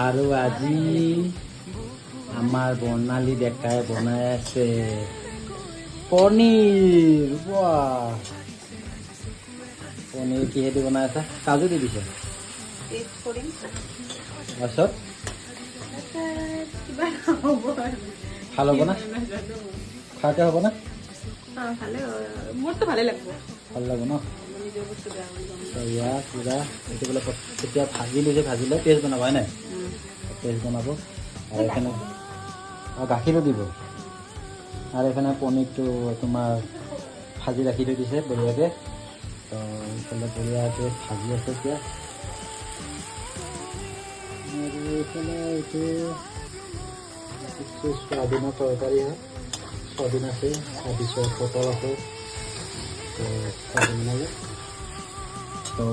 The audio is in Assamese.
আৰু আজি আমাৰ বৰ্ণালী ডেকাই বনাই আছে পনীৰ। বাহ, পনীৰ কিহেদি বনাই আছে? কাজু দি দিছে। তাৰপিছত ভাল হ'ব না? খাওঁতে হ'ব না? মোৰতো ভালে লাগিব। ভাল লাগিব ন? ইয়াৰ পুৰা এইটো বোলে তেতিয়া ভাজি লৈছে, ভাজিলে পেষ্ট বনাব হয় নাই? পেষ্ট বনাব আৰু এইখানে গাখীৰো দিব আৰু এইখানে পনীৰটো তোমাৰ ভাজি ৰাখি থৈ দিছে বঢ়িয়াকৈ। তো এইফালে বঢ়িয়াকৈ ভাজি আছে এতিয়া। আৰু এইফালে এইটো চয়াবিনৰ তৰকাৰী হয়, চয়াবিন আছে, তাৰপিছত পটল আছে, তো চয়াবিন বনাব। তো